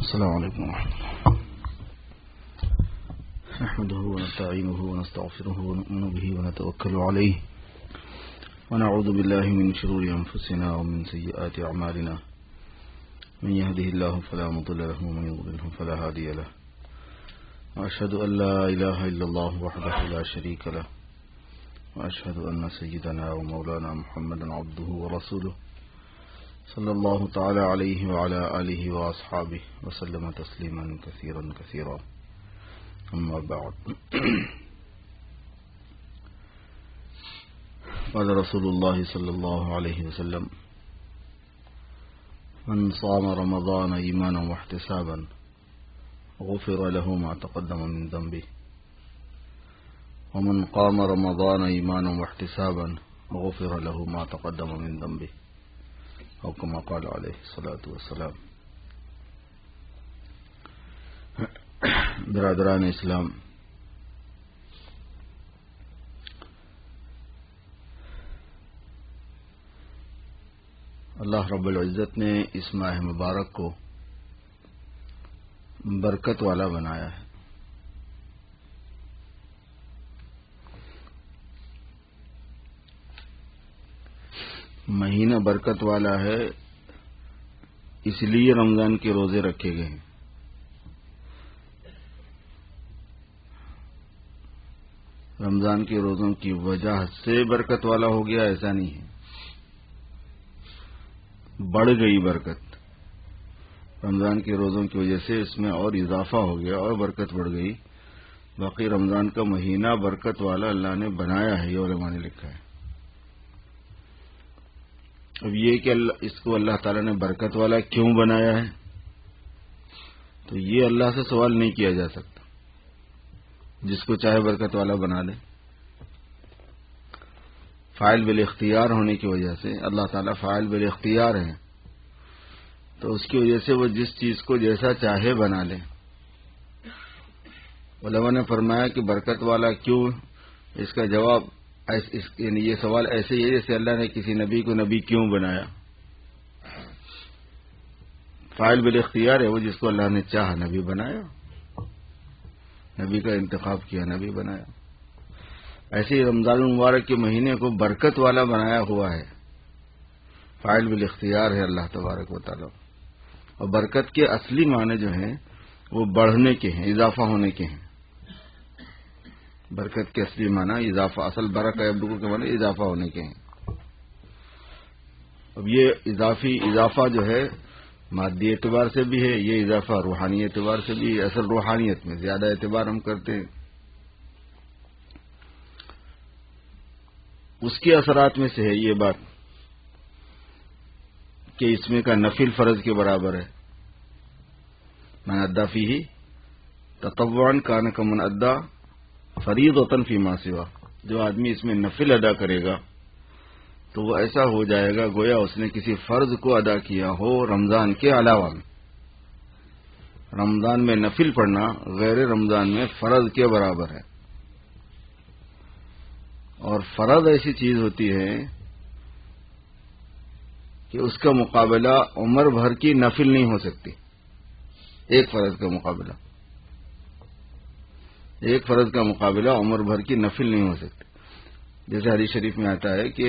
السلام عليكم ورحمة الله. نحمده ونستعينه ونستغفره ونؤمن به ونتوكل عليه ونعوذ بالله من شرور أنفسنا ومن سيئات أعمالنا. من يهده الله فلا مضل له ومن يضلله فلا هادي له. وأشهد أن لا إله إلا الله وحده لا شريك له وأشهد أن سيدنا ومولانا محمدا عبده ورسوله صلى الله تعالى عليه وعلى آله وأصحابه وسلم تسليما كثيرا كثيرا. أما بعد. قال رسول الله صلى الله عليه وسلم: من صام رمضان إيمانا واحتسابا غفر له ما تقدم من ذنبه ومن قام رمضان إيمانا واحتسابا غفر له ما تقدم من ذنبه أو كما قال عليه الصلاة والسلام. برادران اسلام، اللہ رب العزت نے اس ماہ مبارک کو برکت والا بنایا ہے. مہینہ برکت والا ہے، اس لیے رمضان کے روزے رکھے گئے ہیں. رمضان کے روزوں کی وجہ سے برکت والا ہو گیا ایسا نہیں ہے، بڑھ گئی برکت. رمضان کے روزوں کی وجہ سے اس میں اور اضافہ ہو گیا اور برکت بڑھ گئی. باقی رمضان کا مہینہ برکت والا اللہ نے بنایا ہے، یہ علماء نے لکھا ہے. اب یہ کہ اس کو اللہ تعالیٰ نے برکت والا کیوں بنایا ہے، تو یہ اللہ سے سوال نہیں کیا جا سکتا. جس کو چاہے برکت والا بنا دے. فاعل بالاختیار ہونے کی وجہ سے اللہ تعالیٰ فاعل بالاختیار ہیں، تو اس کی وجہ سے وہ جس چیز کو جیسا چاہے بنا لے. علماء نے فرمایا کہ برکت والا کیوں، اس کا جواب یعنی یہ سوال ایسے ہی ہے جیسے اللہ نے کسی نبی کو نبی کیوں بنایا. فاعل بالاختیار ہے، وہ جس کو اللہ نے چاہا نبی بنایا، نبی کا انتخاب کیا نبی بنایا. ایسے ہی رمضان المبارک کے مہینے کو برکت والا بنایا ہوا ہے. فاعل بالاختیار ہے اللہ تبارک و تعالی. اور برکت کے اصلی معنی جو ہیں وہ بڑھنے کے ہیں، اضافہ ہونے کے ہیں. برکت کے اصلی معنی اضافہ، اصل برکہ یبدو کے معنی اضافہ ہونے کے ہیں. اب یہ اضافہ جو ہے مادی اعتبار سے بھی ہے، یہ اضافہ روحانی اعتبار سے بھی ہے. اصل روحانیت میں زیادہ اعتبار ہم کرتے ہیں. اس کے اثرات میں سے ہے یہ بات کہ اس میں کا نفل فرض کے برابر ہے. من ادا فیہ تطوعا کان کمن ادا فریضۃ فیما سوا. جو آدمی اس میں نفل ادا کرے گا تو وہ ایسا ہو جائے گا گویا اس نے کسی فرض کو ادا کیا ہو رمضان کے علاوہ میں. رمضان میں نفل پڑھنا غیر رمضان میں فرض کے برابر ہے. اور فرض ایسی چیز ہوتی ہے کہ اس کا مقابلہ عمر بھر کی نفل نہیں ہو سکتی. ایک فرض کا مقابلہ عمر بھر کی نفل نہیں ہو سکتی. جیسے حدیث شریف میں آتا ہے کہ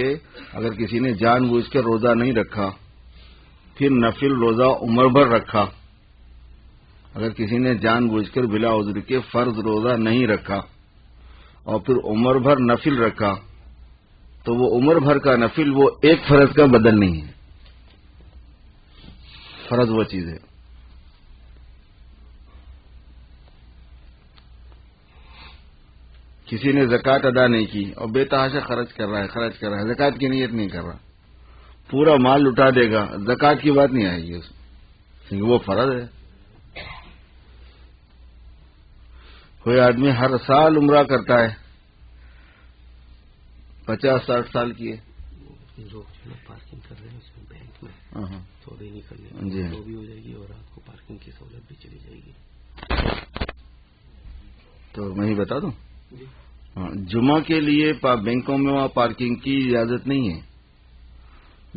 اگر کسی نے جان بوجھ کر روزہ نہیں رکھا پھر نفل روزہ عمر بھر رکھا، اگر کسی نے جان بوجھ کر بلا عذر کے فرض روزہ نہیں رکھا اور پھر عمر بھر نفل رکھا تو وہ عمر بھر کا نفل وہ ایک فرض کا بدل نہیں ہے. فرض وہ چیز ہے. کسی نے زکوٰۃ ادا نہیں کی اور بے تحاشا خرچ کر رہا ہے، زکوٰۃ کی نیت نہیں کر رہا، پورا مال لٹا دے گا، زکوٰۃ کی بات نہیں آئے گی اس میں کیونکہ وہ فرض ہے. کوئی آدمی ہر سال عمرہ کرتا ہے، 50-60 سال کی ہے، جو پارکنگ کر رہے ہیں اس میں بینک میں تو ابھی نہیں کرنے جی تو بھی ہو جائے گی اور رات کو پارکنگ کی سہولت بھی چلی جائے گی. تو میں ہی بتا دوں، جمعہ کے لیے بینکوں میں وہاں پارکنگ کی اجازت نہیں ہے.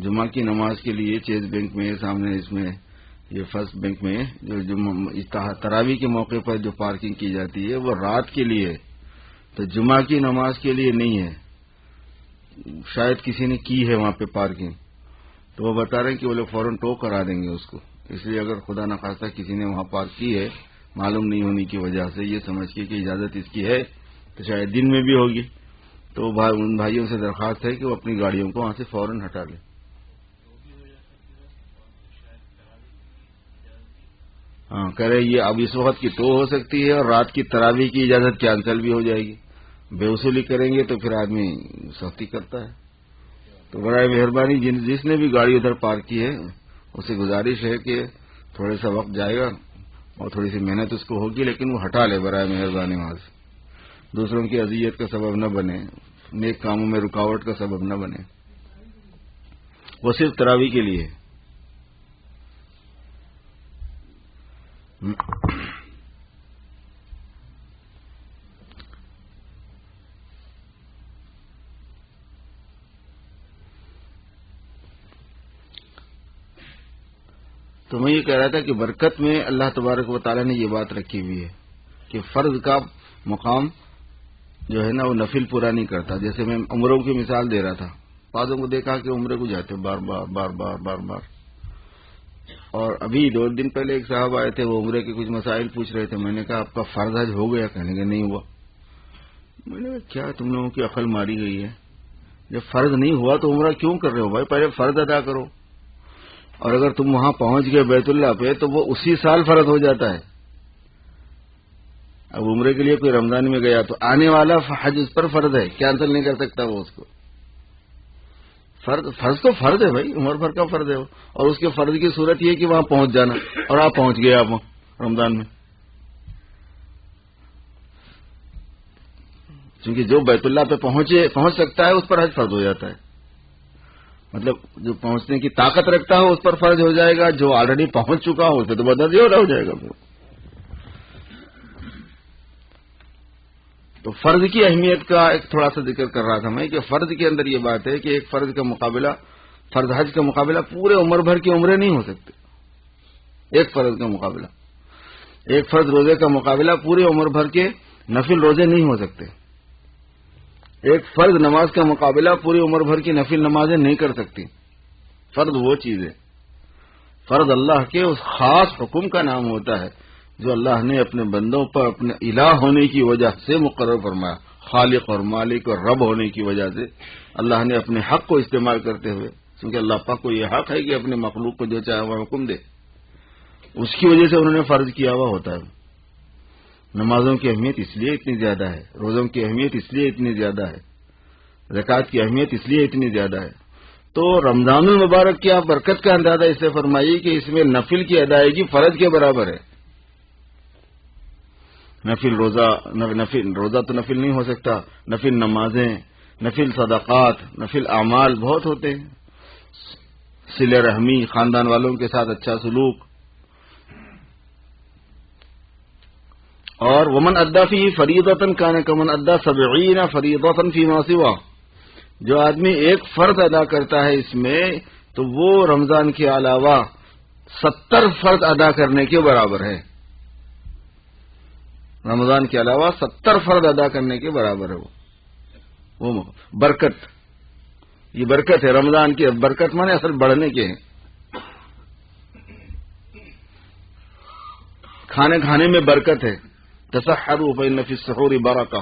جمعہ کی نماز کے لیے چیز بینک میں سامنے اس میں یہ فرسٹ بینک میں جو تراویح کے موقع پر جو پارکنگ کی جاتی ہے وہ رات کے لیے، تو جمعہ کی نماز کے لیے نہیں ہے. شاید کسی نے کی ہے وہاں پہ پارکنگ، تو وہ بتا رہے ہیں کہ وہ لوگ فوراً ٹو کرا دیں گے اس کو. اس لیے اگر خدا نخواستہ کسی نے وہاں پارک کی ہے معلوم نہیں ہونے کی وجہ سے، یہ سمجھ کے کہ اجازت اس کی ہے تو شاید دن میں بھی ہوگی، تو ان بھائیوں سے درخواست ہے کہ وہ اپنی گاڑیوں کو وہاں سے فوراً ہٹا لیں. ہاں کہہ رہے یہ اب اس وقت کی تو ہو سکتی ہے، اور رات کی تراویح کی اجازت کینسل بھی ہو جائے گی. بے وصولی کریں گے تو پھر آدمی سختی کرتا ہے. تو برائے مہربانی جس نے بھی گاڑی ادھر پارک کی ہے اسے گزارش ہے کہ تھوڑے سا وقت جائے گا اور تھوڑی سی محنت اس کو ہوگی، لیکن وہ ہٹا لے برائے مہربانی وہاں سے. دوسروں کی اذیت کا سبب نہ بنے، نیک کاموں میں رکاوٹ کا سبب نہ بنے. وہ صرف تراویح کے لیے. تو میں یہ کہہ رہا تھا کہ برکت میں اللہ تبارک و تعالیٰ نے یہ بات رکھی ہوئی ہے کہ فرض کا مقام جو ہے نا وہ نفل پورا نہیں کرتا. جیسے میں عمروں کی مثال دے رہا تھا، بعضوں کو دیکھا کہ عمرے کو جاتے بار بار بار بار بار بار. اور ابھی 2 دن پہلے ایک صاحب آئے تھے، وہ عمرے کے کچھ مسائل پوچھ رہے تھے. میں نے کہا آپ کا فرض حج ہو گیا؟ کہنے کہ نہیں ہوا. میں نے کہا کیا تم لوگوں کی عقل ماری گئی ہے؟ جب فرض نہیں ہوا تو عمرہ کیوں کر رہے ہو بھائی؟ پہلے فرض ادا کرو. اور اگر تم وہاں پہنچ گئے بیت اللہ پہ تو وہ اسی سال فرض ہو جاتا ہے. اب عمرے کے لیے کوئی رمضان میں گیا تو آنے والا حج اس پر فرض ہے، کینسل نہیں کر سکتا وہ اس کو. فرض تو فرض ہے بھائی، عمر بھر کا فرض ہے وہ. اور اس کے فرض کی صورت یہ ہے کہ وہاں پہنچ جانا، اور آپ پہنچ گئے آپ رمضان میں. کیونکہ جو بیت اللہ پہ پہنچ سکتا ہے اس پر حج فرض ہو جاتا ہے. مطلب جو پہنچنے کی طاقت رکھتا ہے اس پر فرض ہو جائے گا، جو آلریڈی پہنچ چکا ہو اس پہ تو بدل ہو جائے گا. تو فرض کی اہمیت کا ایک تھوڑا سا ذکر کر رہا تھا میں کہ فرض کے اندر یہ بات ہے کہ ایک فرض کا مقابلہ، فرض حج کا مقابلہ پورے عمر بھر کی عمرے نہیں ہو سکتے. ایک فرض کا مقابلہ، ایک فرض روزے کا مقابلہ پورے عمر بھر کے نفل روزے نہیں ہو سکتے. ایک فرض نماز کا مقابلہ پوری عمر بھر کی نفل نمازیں نہیں کر سکتی. فرض وہ چیز ہے، فرض اللہ کے اس خاص حکم کا نام ہوتا ہے جو اللہ نے اپنے بندوں پر اپنے الہ ہونے کی وجہ سے مقرر فرمایا. خالق اور مالک اور رب ہونے کی وجہ سے اللہ نے اپنے حق کو استعمال کرتے ہوئے، کیونکہ اللہ پاک کو یہ حق ہے کہ اپنے مخلوق کو جو چاہے وہ حکم دے، اس کی وجہ سے انہوں نے فرض کیا ہوا ہوتا ہے. نمازوں کی اہمیت اس لیے اتنی زیادہ ہے، روزوں کی اہمیت اس لیے اتنی زیادہ ہے، زکوٰۃ کی اہمیت اس لیے اتنی زیادہ ہے. تو رمضان المبارک کی آپ برکت کا اندازہ اس سے فرمائیے کہ اس میں نفل کی ادائیگی فرض کے برابر ہے. نفل روزہ تو نفل نہیں ہو سکتا، نفل نمازیں، نفل صدقات، نفل اعمال بہت ہوتے ہیں. صلہ رحمی، خاندان والوں کے ساتھ اچھا سلوک. اور ومن ادا فی فریضۃ کان کمن ادا 70 فریضۃ فیما سوا، جو آدمی ایک فرض ادا کرتا ہے اس میں تو وہ رمضان کے علاوہ 70 فرض ادا کرنے کے برابر ہے. رمضان کے علاوہ 70 فرض ادا کرنے کے برابر ہے. وہ برکت، یہ برکت ہے رمضان کی. برکت مانے اصل بڑھنے کے ہیں. کھانے میں برکت ہے. تسحروا فإن فی السحور برکہ،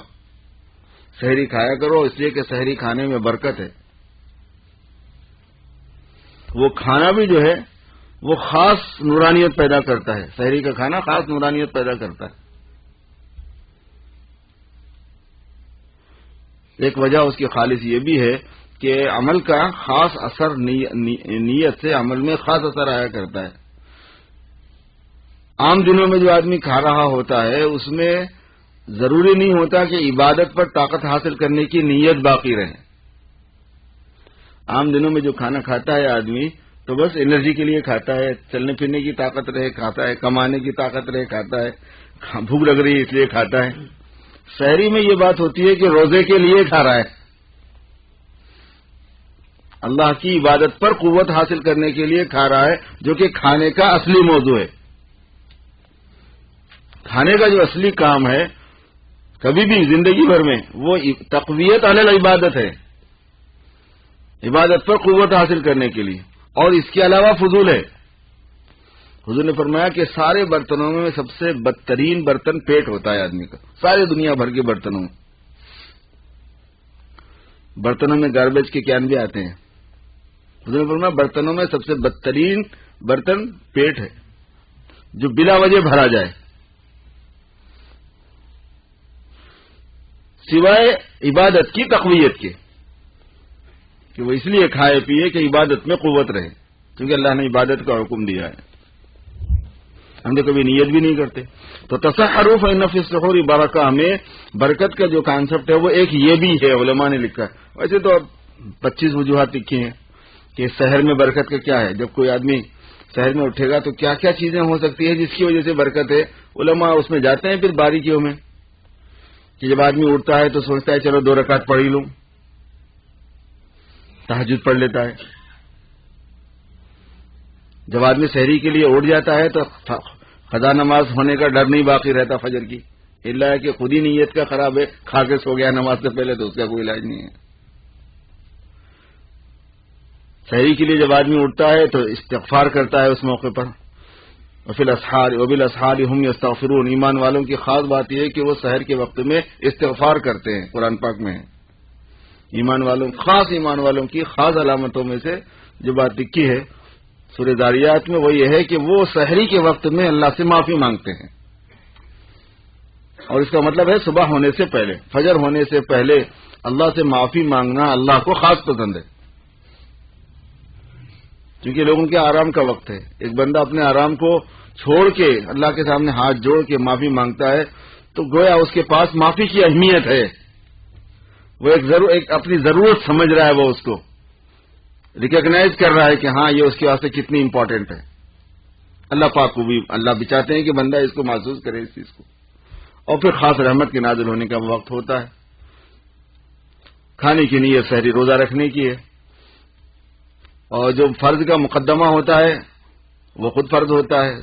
سحری کھایا کرو اس لیے کہ سحری کھانے میں برکت ہے. وہ کھانا بھی جو ہے وہ خاص نورانیت پیدا کرتا ہے. سحری کا کھانا خاص نورانیت پیدا کرتا ہے. ایک وجہ اس کی خالص یہ بھی ہے کہ عمل کا خاص اثر نیت سے عمل میں خاص اثر آیا کرتا ہے. عام دنوں میں جو آدمی کھا رہا ہوتا ہے اس میں ضروری نہیں ہوتا کہ عبادت پر طاقت حاصل کرنے کی نیت باقی رہے. عام دنوں میں جو کھانا کھاتا ہے آدمی تو بس انرجی کے لیے کھاتا ہے، چلنے پھرنے کی طاقت رہے کھاتا ہے، کمانے کی طاقت رہے کھاتا ہے، بھوک لگ رہی ہے اس لیے کھاتا ہے. سحری میں یہ بات ہوتی ہے کہ روزے کے لیے کھا رہا ہے. اللہ کی عبادت پر قوت حاصل کرنے کے لیے کھا رہا ہے، جو کہ کھانے کا اصلی موضوع ہے. کھانے کا جو اصلی کام ہے کبھی بھی زندگی بھر میں وہ تقویت علی العبادت ہے، عبادت پر قوت حاصل کرنے کے لیے، اور اس کے علاوہ فضول ہے. حضور نے فرمایا کہ سارے برتنوں میں سب سے بدترین برتن پیٹ ہوتا ہے آدمی کا، سارے دنیا بھر کے برتنوں میں. برتنوں میں گاربیج کے کین بھی آتے ہیں. حضور نے فرمایا برتنوں میں سب سے بدترین برتن پیٹ ہے، جو بلا وجہ بھرا جائے سوائے عبادت کی تقویت کے، کہ وہ اس لیے کھائے پیے کہ عبادت میں قوت رہے، کیونکہ اللہ نے عبادت کا حکم دیا ہے. ہم تو کبھی نیت بھی نہیں کرتے. تو تسحروا فإن فی السحور برکہ میں برکت کا جو کانسیپٹ ہے وہ ایک یہ بھی ہے، علماء نے لکھا ہے. ویسے تو 25 وجوہات لکھی ہیں کہ سحر میں برکت کا کیا ہے. جب کوئی آدمی سحر میں اٹھے گا تو کیا کیا چیزیں ہو سکتی ہیں جس کی وجہ سے برکت ہے. علماء اس میں جاتے ہیں پھر باریکیوں میں، کہ جب آدمی اٹھتا ہے تو سوچتا ہے چلو 2 رکعت پڑھ ہی لوں، تہجد پڑھ لیتا ہے. جب آدمی سحری کے لیے اٹھ جاتا ہے تو قضا نماز ہونے کا ڈر نہیں باقی رہتا فجر کی، اللہ ہے کہ خود ہی نیت کا خراب ہے، کھا کے سو گیا نماز سے پہلے تو اس کا کوئی علاج نہیں ہے. سحری کے لیے جب آدمی اٹھتا ہے تو استغفار کرتا ہے اس موقع پر. وبالاسحار هم یستغفرون، ایمان والوں کی خاص بات یہ ہے کہ وہ سحر کے وقت میں استغفار کرتے ہیں. قرآن پاک میں ہے ایمان والوں کی خاص علامتوں میں سے جو بات لکھی ہے سورہ ذاریات میں، وہ یہ ہے کہ وہ سحری کے وقت میں اللہ سے معافی مانگتے ہیں. اور اس کا مطلب ہے صبح ہونے سے پہلے، فجر ہونے سے پہلے اللہ سے معافی مانگنا اللہ کو خاص پسند ہے، کیونکہ لوگوں کے آرام کا وقت ہے. ایک بندہ اپنے آرام کو چھوڑ کے اللہ کے سامنے ہاتھ جوڑ کے معافی مانگتا ہے تو گویا اس کے پاس معافی کی اہمیت ہے. وہ ایک اپنی ضرورت سمجھ رہا ہے، وہ اس کو ریکگنائز کر رہا ہے کہ ہاں یہ اس کے واسطے کتنی امپورٹنٹ ہے. اللہ پاک کو بھی اللہ بھی چاہتے ہیں کہ بندہ اس کو محسوس کرے اس چیز کو. اور پھر خاص رحمت کے نازل ہونے کا وقت ہوتا ہے. کھانے کی نیت سحری روزہ رکھنے کی ہے، اور جو فرض کا مقدمہ ہوتا ہے وہ خود فرض ہوتا ہے.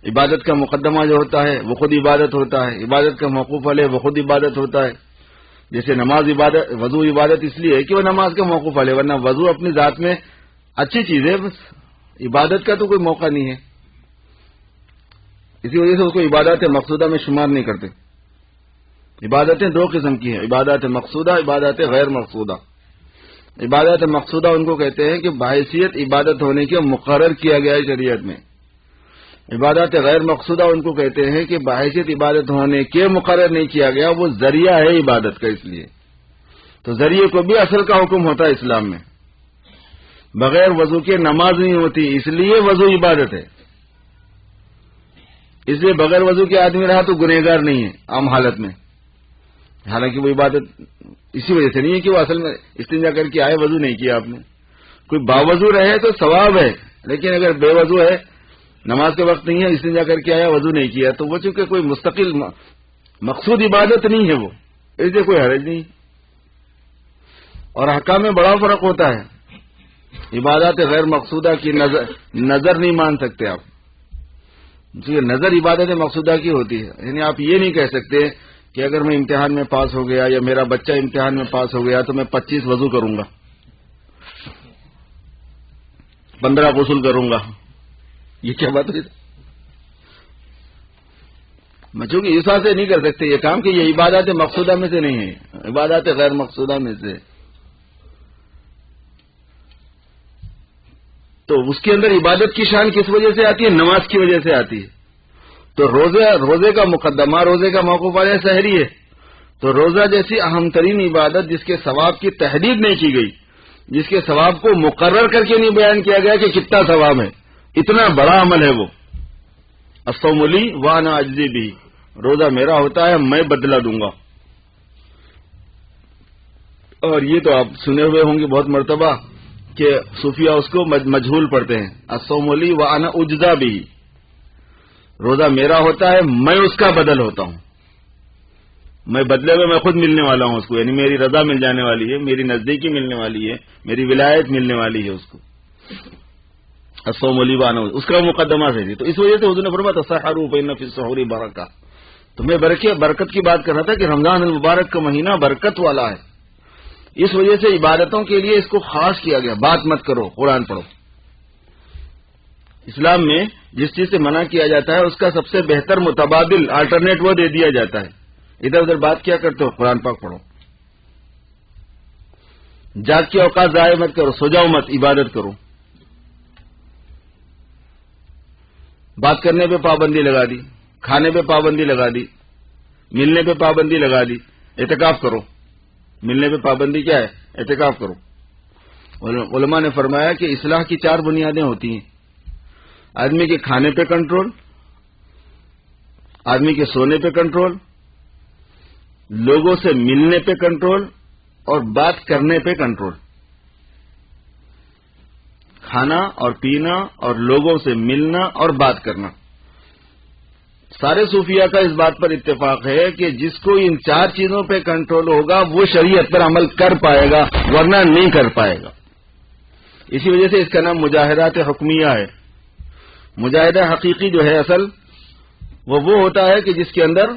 عبادت کا مقدمہ جو ہوتا ہے وہ خود عبادت ہوتا ہے. عبادت کا موقوف علیہ وہ خود عبادت ہوتا ہے. جیسے نماز عبادت، وضو عبادت اس لیے ہے کہ وہ نماز کا موقوف علیہ، ورنہ وضو اپنی ذات میں اچھی چیز ہے، بس عبادت کا تو کوئی موقع نہیں ہے. اسی وجہ سے اس کو عبادت مقصودہ میں شمار نہیں کرتے. عبادتیں 2 قسم کی ہیں، عبادت مقصودہ، عبادت غیر مقصودہ. عبادت مقصودہ ان کو کہتے ہیں کہ بحیثیت عبادت ہونے کے مقرر کیا گیا ہے شریعت میں. عبادت غیر مقصودہ ان کو کہتے ہیں کہ بحیثیت عبادت ہونے کے مقرر نہیں کیا گیا، وہ ذریعہ ہے عبادت کا. اس لیے تو ذریعے کو بھی اصل کا حکم ہوتا ہے اسلام میں. بغیر وضو کے نماز نہیں ہوتی، اس لیے وضو عبادت ہے. اس لیے بغیر وضو کے آدمی رہا تو گنہگار نہیں ہے عام حالت میں، حالانکہ وہ عبادت اسی وجہ سے نہیں ہے کہ وہ اصل میں استنجا کر کے آئے، وضو نہیں کیا آپ نے. کوئی باوضو رہے تو ثواب ہے، لیکن اگر بے وضو ہے، نماز کے وقت نہیں ہے، استنجا کر کے آیا، وضو نہیں کیا، تو وہ چونکہ کوئی مستقل مقصود عبادت نہیں ہے، وہ اس لیے کوئی حرج نہیں. اور احکام میں بڑا فرق ہوتا ہے. عبادات غیر مقصودہ کی نظر نہیں مان سکتے آپ، نظر عبادت مقصودہ کی ہوتی ہے. یعنی آپ یہ نہیں کہہ سکتے کہ اگر میں امتحان میں پاس ہو گیا یا میرا بچہ امتحان میں پاس ہو گیا تو میں 25 وضو کروں گا، 15 غسل کروں گا. یہ کیا بات ہے؟ میں چونکہ اس سے نہیں کر سکتے یہ کام کہ یہ عبادات مقصودہ میں سے نہیں ہے، عبادات غیر مقصودہ میں سے. تو اس کے اندر عبادت کی شان کس وجہ سے آتی ہے؟ نماز کی وجہ سے آتی ہے. تو روزے کا مقدمہ، روزے کا موقوف علیہ سحری ہے. تو روزہ جیسی اہم ترین عبادت جس کے ثواب کی تحدید نہیں کی گئی، جس کے ثواب کو مقرر کر کے نہیں بیان کیا گیا کہ کتنا ثواب ہے، اتنا بڑا عمل ہے وہ. الصوم لی وانا اجزی بھی، روزہ میرا ہوتا ہے، میں بدلہ دوں گا. اور یہ تو آپ سنے ہوئے ہوں گے بہت مرتبہ کہ صوفیہ اس کو مجہول پڑھتے ہیں. الصوم لی وانا اجزا بھی، روزہ میرا ہوتا ہے، میں اس کا بدل ہوتا ہوں. میں بدلے میں خود ملنے والا ہوں اس کو، یعنی میری رضا مل جانے والی ہے، میری نزدیکی ملنے والی ہے، میری ولایت ملنے والی ہے اس کو. الصوم لی وانا، اس کا مقدمہ سے تھی. تو اس وجہ سے حضور نے فرمایا تسحروا فإن فی السحور برکہ. تو میں برکت کی بات کر رہا تھا کہ رمضان المبارک کا مہینہ برکت والا ہے، اس وجہ سے عبادتوں کے لیے اس کو خاص کیا گیا. بات مت کرو، قرآن پڑھو. اسلام میں جس چیز سے منع کیا جاتا ہے اس کا سب سے بہتر متبادل آلٹرنیٹ وہ دے دیا جاتا ہے. ادھر ادھر بات کیا کرتے ہو، قرآن پاک پڑھو. جاگ کے اوقات ضائع مت کرو، سو جاؤ مت، عبادت کرو. بات کرنے پہ پابندی لگا دی، کھانے پہ پابندی لگا دی، ملنے پہ پابندی لگا دی. اعتکاف کرو. ملنے پہ پابندی کیا ہے؟ اعتکاف کرو. علماء نے فرمایا کہ اصلاح کی 4 بنیادیں ہوتی ہیں. آدمی کے کھانے پہ کنٹرول، آدمی کے سونے پہ کنٹرول، لوگوں سے ملنے پہ کنٹرول اور بات کرنے پہ کنٹرول. کھانا اور پینا اور لوگوں سے ملنا اور بات کرنا. سارے صوفیاء کا اس بات پر اتفاق ہے کہ جس کو ان 4 چیزوں پہ کنٹرول ہوگا وہ شریعت پر عمل کر پائے گا، ورنہ نہیں کر پائے گا. اسی وجہ سے اس کا نام مجاہدات حکمیہ ہے. مجاہدہ حقیقی جو ہے اصل وہ ہوتا ہے کہ جس کے اندر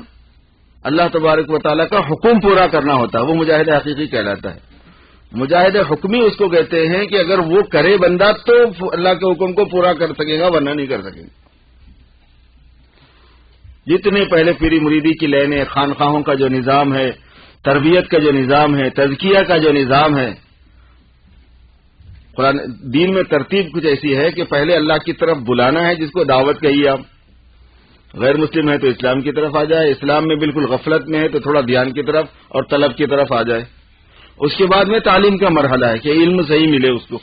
اللہ تبارک و تعالیٰ کا حکم پورا کرنا ہوتا ہے، وہ مجاہدہ حقیقی کہلاتا ہے. مجاہدہ حکمی اس کو کہتے ہیں کہ اگر وہ کرے بندہ تو اللہ کے حکم کو پورا کر سکے گا، ورنہ نہیں کر سکے گا. جتنے پہلے پیری مریدی کی لائنیں، خانقاہوں کا جو نظام ہے، تربیت کا جو نظام ہے، تزکیہ کا جو نظام ہے، قرآن دین میں ترتیب کچھ ایسی ہے کہ پہلے اللہ کی طرف بلانا ہے، جس کو دعوت کہیے آپ. غیر مسلم ہے تو اسلام کی طرف آ جائے، اسلام میں بالکل غفلت میں ہے تو تھوڑا دھیان کی طرف اور طلب کی طرف آ جائے. اس کے بعد میں تعلیم کا مرحلہ ہے کہ علم صحیح ملے اس کو،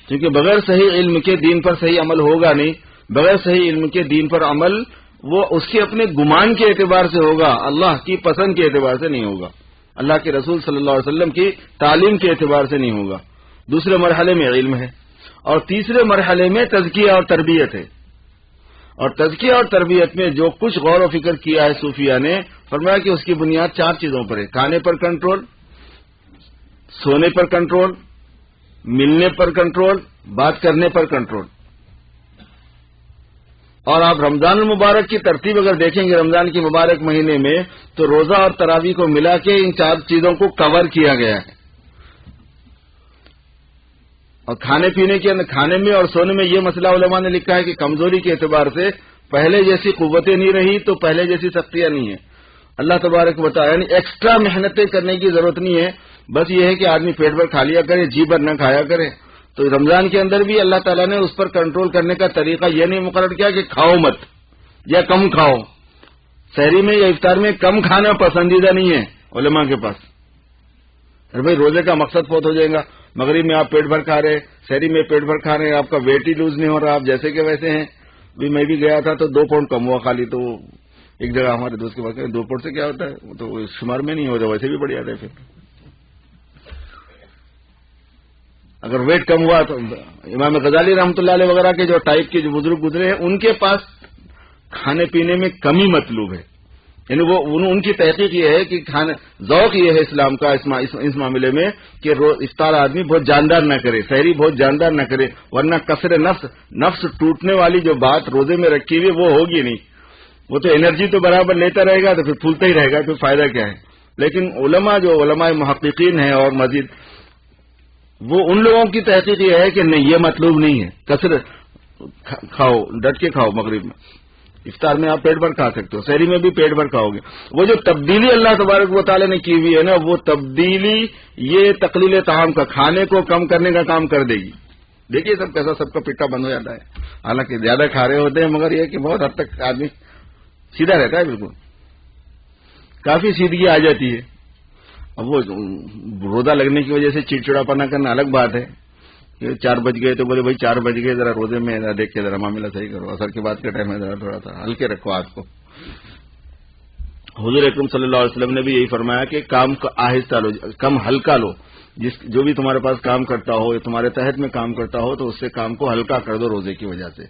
کیونکہ بغیر صحیح علم کے دین پر صحیح عمل ہوگا نہیں. بغیر صحیح علم کے دین پر عمل وہ اس کے اپنے گمان کے اعتبار سے ہوگا، اللہ کی پسند کے اعتبار سے نہیں ہوگا، اللہ کے رسول صلی اللہ علیہ وسلم کی تعلیم کے اعتبار سے نہیں ہوگا. دوسرے مرحلے میں علم ہے اور تیسرے مرحلے میں تزکیہ اور تربیت ہے. اور تزکیہ اور تربیت میں جو کچھ غور و فکر کیا ہے صوفیاء نے، فرمایا کہ اس کی بنیاد 4 چیزوں پر ہے. کھانے پر کنٹرول، سونے پر کنٹرول، ملنے پر کنٹرول، بات کرنے پر کنٹرول. اور آپ رمضان المبارک کی ترتیب اگر دیکھیں گے رمضان کے مبارک مہینے میں، تو روزہ اور تراویح کو ملا کے ان 4 چیزوں کو کور کیا گیا ہے. اور کھانے پینے کے اندر، کھانے میں اور سونے میں یہ مسئلہ علماء نے لکھا ہے کہ کمزوری کے اعتبار سے پہلے جیسی قوتیں نہیں رہی تو پہلے جیسی سختیاں نہیں ہیں. اللہ تبارک و تعالیٰ یعنی ایکسٹرا محنتیں کرنے کی ضرورت نہیں ہے، بس یہ ہے کہ آدمی پیٹ بھر کھا لیا کرے، جی بھر نہ کھایا کرے. تو رمضان کے اندر بھی اللہ تعالیٰ نے اس پر کنٹرول کرنے کا طریقہ یہ نہیں مقرر کیا کہ کھاؤ مت یا کم کھاؤ. سحری میں یا افطار میں کم کھانا پسندیدہ نہیں ہے علماء کے پاس. ارے بھائی روزے کا مقصد فوت ہو جائے گا. مغرب میں آپ پیٹ بھر کھا رہے، سحری میں پیٹ بھر کھا رہے ہیں، آپ کا ویٹ ہی لوز نہیں ہو رہا، آپ جیسے کہ ویسے ہیں. بھی میں بھی گیا تھا تو 2 پاؤنڈ کم ہوا خالی. تو ایک جگہ ہمارے دوست کے پاس 2 پاؤنڈ سے کیا ہوتا ہے، وہ تو شمار میں نہیں ہوتا، ویسے بھی بڑھ جاتا ہے. پھر اگر ویٹ کم ہوا تو امام غزالی رحمۃ اللہ علیہ وغیرہ کے جو ٹائپ کے جو بزرگ گزرے ہیں ان کے پاس کھانے پینے میں کمی مطلوب ہے. یعنی وہ ان کی تحقیق یہ ہے کہ کھانا ذوق یہ ہے اسلام کا اس معاملے میں کہ افطار آدمی بہت جاندار نہ کرے، سحری بہت جاندار نہ کرے، ورنہ کثر نفس ٹوٹنے والی جو بات روزے میں رکھی ہوئی وہ ہوگی نہیں. وہ تو انرجی تو برابر لیتا رہے گا تو پھر پھولتا ہی رہے گا، پھر فائدہ کیا ہے. لیکن علماء محققین ہیں اور مزید وہ ان لوگوں کی تحقیق یہ ہے کہ نہیں، یہ مطلوب نہیں ہے. کثر کھاؤ، ڈٹ کے کھاؤ. مغرب میں افطار میں آپ پیٹ بھر کھا سکتے ہو، سحری میں بھی پیٹ بھر کھاؤ گے. وہ جو تبدیلی اللہ تبارک و تعالیٰ نے کی ہوئی ہے نا، وہ تبدیلی یہ تقلیل طعام کا، کھانے کو کم کرنے کا کام کر دے گی. دیکھیے سب کیسا سب کا پٹا بند ہو جاتا ہے. حالانکہ زیادہ کھا رہے ہوتے ہیں مگر یہ کہ بہت حد تک آدمی سیدھا رہتا ہے، بالکل کافی سیدھگی آ جاتی ہے. اب وہ روزہ لگنے کی وجہ سے چڑچڑاپنا کرنا الگ بات ہے. 4 بج گئے تو بولے بھائی 4 بج گئے، ذرا روزے میں دیکھ کے ذرا معاملہ صحیح کرو، اثر کے بعد کے ٹائم میں ذرا تھوڑا سا ہلکے رکھو ہاتھ کو. حضور اکرم صلی اللہ علیہ وسلم نے بھی یہی فرمایا کہ کام کا آہستہ لو، کم ہلکا لو. جو بھی تمہارے پاس کام کرتا ہو یا تمہارے تحت میں کام کرتا ہو تو اس سے کام کو ہلکا کر دو روزے کی وجہ سے.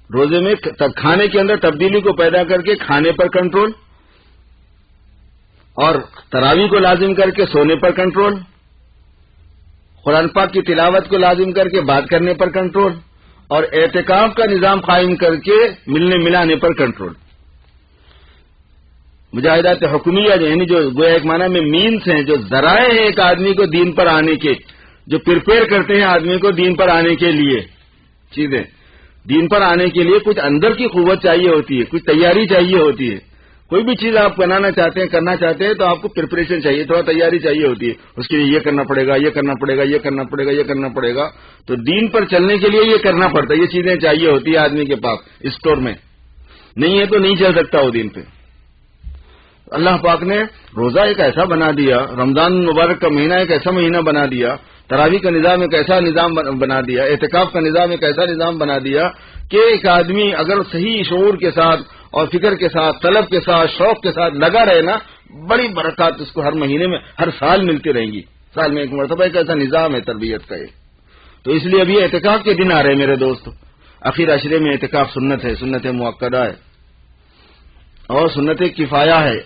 روزے میں کھانے کے اندر تبدیلی کو پیدا کر کے کھانے پر کنٹرول، اور تراویح کو لازم کر کے سونے پر کنٹرول، قرآن پاک کی تلاوت کو لازم کر کے بات کرنے پر کنٹرول، اور اعتکاف کا نظام قائم کر کے ملنے ملانے پر کنٹرول۔ مجاہدات حکومیہ یعنی جو گویا ایک معنی میں مینس ہیں، جو ذرائع ہیں ایک آدمی کو دین پر آنے کے، جو پریپیئر کرتے ہیں آدمی کو دین پر آنے کے لیے، چیزیں دین پر آنے کے لیے کچھ اندر کی قوت چاہیے ہوتی ہے، کچھ تیاری چاہیے ہوتی ہے۔ کوئی بھی چیز آپ بنانا چاہتے ہیں، کرنا چاہتے ہیں، تو آپ کو پریپریشن چاہیے، تھوڑا تیاری چاہیے ہوتی ہے۔ اس کے لیے یہ کرنا پڑے گا، یہ کرنا پڑے گا، یہ کرنا پڑے گا، یہ کرنا پڑے گا۔ تو دین پر چلنے کے لیے یہ کرنا پڑتا ہے، یہ چیزیں چاہیے ہوتی ہے آدمی کے پاس اسٹور میں، نہیں ہے تو نہیں چل سکتا وہ دین پہ۔ اللہ پاک نے روزہ ایک ایسا بنا دیا، رمضان مبارک کا مہینہ ایک ایسا مہینہ بنا دیا، تراویح کا نظام ایک ایسا نظام بنا دیا، اعتکاف کا نظام ایک ایسا نظام بنا دیا کہ ایک آدمی اگر صحیح شعور کے ساتھ اور فکر کے ساتھ، طلب کے ساتھ، شوق کے ساتھ لگا رہے نا، بڑی برکات اس کو ہر مہینے میں، ہر سال ملتی رہیں گی۔ سال میں ایک مرتبہ ایک ایسا نظام ہے تربیت کا یہ۔ تو اس لیے ابھی اعتکاف کے دن آ رہے ہیں میرے دوست، اخیر عشرے میں اعتکاف سنت ہے، سنت مؤکدہ ہے اور سنت کفایہ ہے،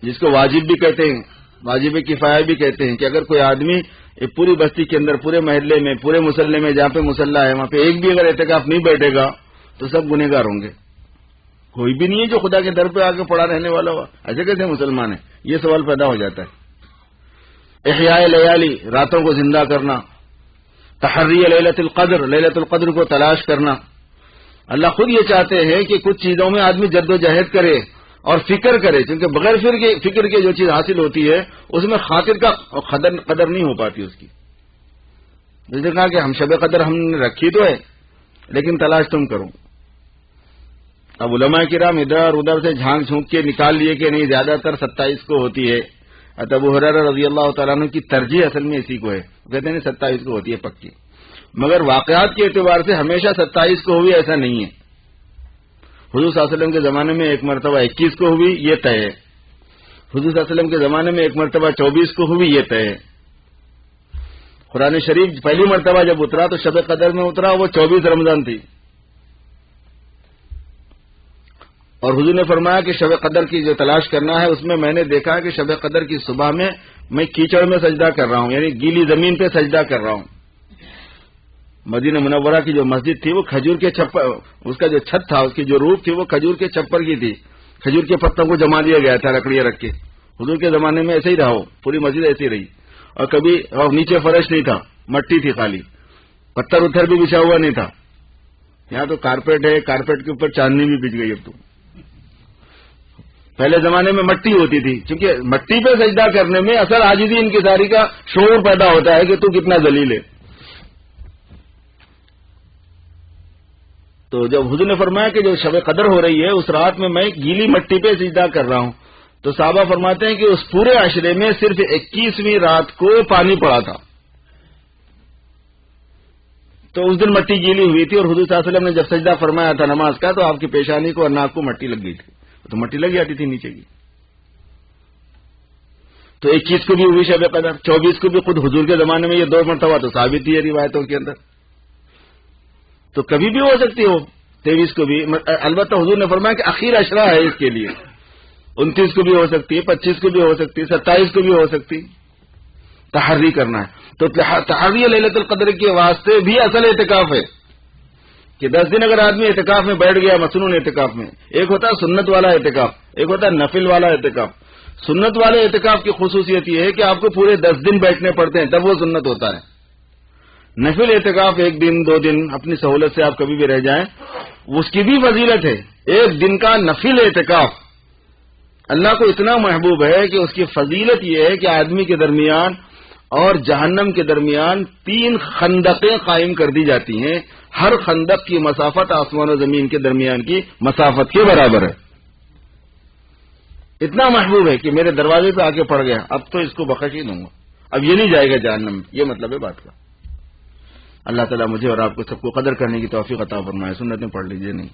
جس کو واجب بھی کہتے ہیں، واجب کفایہ بھی کہتے ہیں، کہ اگر کوئی آدمی پوری بستی کے اندر، پورے محلے میں، پورے مسلے میں جہاں پہ مسلح ہے وہاں پہ ایک بھی اگر اعتکاف نہیں بیٹھے گا تو سب گنہگار ہوں گے۔ کوئی بھی نہیں ہے جو خدا کے در پہ آ کے پڑا رہنے والا ہوا، ایسے کیسے مسلمان ہیں؟ یہ سوال پیدا ہو جاتا ہے۔ احیاء لیالی، راتوں کو زندہ کرنا، تحری لیلۃ القدر، لیلۃ القدر کو تلاش کرنا۔ اللہ خود یہ چاہتے ہیں کہ کچھ چیزوں میں آدمی جد و جہد کرے اور فکر کرے، کیونکہ بغیر فکر کے جو چیز حاصل ہوتی ہے اس میں خاطر کا قدر نہیں ہو پاتی اس کی۔ جس نے کہا کہ ہم شب قدر ہم نے رکھی تو ہے لیکن تلاش تم کرو۔ اب علماء کرام ادھر ادھر سے جھانک جھونک کے نکال لیے کہ نہیں، زیادہ تر 27 کو ہوتی ہے۔ ابو ہریرہ رضی اللہ تعالیٰ عنہ کی ترجیح اصل میں اسی کو ہے، کہتے ہیں 27 کو ہوتی ہے پکی، مگر واقعات کے اعتبار سے ہمیشہ 27 کو ہوئی ایسا نہیں ہے۔ حضور صلی اللہ علیہ وسلم کے زمانے میں ایک مرتبہ 21 کو ہوئی، یہ طے ہے۔ حضور صلی اللہ علیہ وسلم کے زمانے میں ایک مرتبہ 24 کو ہوئی، یہ طے ہے۔ قرآن شریف پہلی مرتبہ جب اترا تو شب قدر میں اترا، وہ 24 رمضان تھی، اور حضور نے فرمایا کہ شب قدر کی جو تلاش کرنا ہے اس میں میں نے دیکھا ہے کہ شب قدر کی صبح میں کیچڑ میں سجدہ کر رہا ہوں، یعنی گیلی زمین پہ سجدہ کر رہا ہوں۔ مدینہ منورہ کی جو مسجد تھی وہ کھجور کے چھپر، اس کا جو چھت تھا، اس کی جو روف تھی وہ کھجور کے چھپر کی تھی، کھجور کے پتوں کو جما دیا گیا تھا لکڑیاں رکھ کے۔ حضور کے زمانے میں ایسے ہی رہا، پوری مسجد ایسی رہی، اور کبھی نیچے فرش نہیں تھا، مٹی تھی خالی، پتھر اتھر بھی بچھا ہوا نہیں تھا۔ یہاں تو کارپیٹ ہے، کارپیٹ کے اوپر چاندنی بھی بچ گئی اب تو۔ پہلے زمانے میں مٹی ہوتی تھی، کیونکہ مٹی پہ سجدہ کرنے میں اصل عاجزی انکساری کا شعور پیدا ہوتا ہے کہ تو کتنا ذلیل ہے۔ تو جب حضور نے فرمایا کہ جو شب قدر ہو رہی ہے اس رات میں گیلی مٹی پہ سجدہ کر رہا ہوں، تو صحابہ فرماتے ہیں کہ اس پورے عشرے میں صرف 21ویں رات کو پانی پڑا تھا، تو اس دن مٹی گیلی ہوئی تھی، اور حضور صلی اللہ علیہ وسلم نے جب سجدہ فرمایا تھا نماز کا تو آپ کی پیشانی کو اور ناک کو مٹی لگ گئی تھی، تو مٹی لگ جاتی تھی نیچے کی۔ تو 21 کو بھی ہوئی شب قدر، 24 کو بھی خود حضور کے زمانے میں یہ 2 مرتبہ تو ثابت ہی ہے روایتوں کے اندر، تو کبھی بھی ہو سکتی ہو 23 کو بھی، البتہ حضور نے فرمایا کہ اخیر عشرہ ہے اس کے لیے، 29 کو بھی ہو سکتی ہے، 25 کو بھی ہو سکتی ہے، 27 کو بھی ہو سکتی، تحری کرنا ہے۔ تو تحری لیلۃ القدر کے واسطے بھی اصل اعتکاف ہے کہ 10 دن اگر آدمی اعتکاف میں بیٹھ گیا، مصنون اعتکاف میں، ایک ہوتا ہے سنت والا اعتکاف، ایک ہوتا ہے نفل والا اعتکاف۔ سنت والے اعتکاف کی خصوصیت یہ ہے کہ آپ کو پورے 10 دن بیٹھنے پڑتے ہیں، تب وہ سنت ہوتا ہے۔ نفل اعتکاف 1 دن 2 دن اپنی سہولت سے آپ کبھی بھی رہ جائیں، اس کی بھی فضیلت ہے۔ 1 دن کا نفل اعتکاف اللہ کو اتنا محبوب ہے کہ اس کی فضیلت یہ ہے کہ آدمی کے درمیان اور جہنم کے درمیان 3 خندقیں قائم کر دی جاتی ہیں، ہر خندق کی مسافت آسمان و زمین کے درمیان کی مسافت کے برابر ہے۔ اتنا محبوب ہے کہ میرے دروازے پہ آ کے پڑ گیا، اب تو اس کو بخش ہی دوں گا، اب یہ نہیں جائے گا جہنم، یہ مطلب ہے بات کا۔ اللہ تعالیٰ مجھے اور آپ کو سب کو قدر کرنے کی توفیق عطا فرمائے۔ سنتیں پڑھ لیجیے نہیں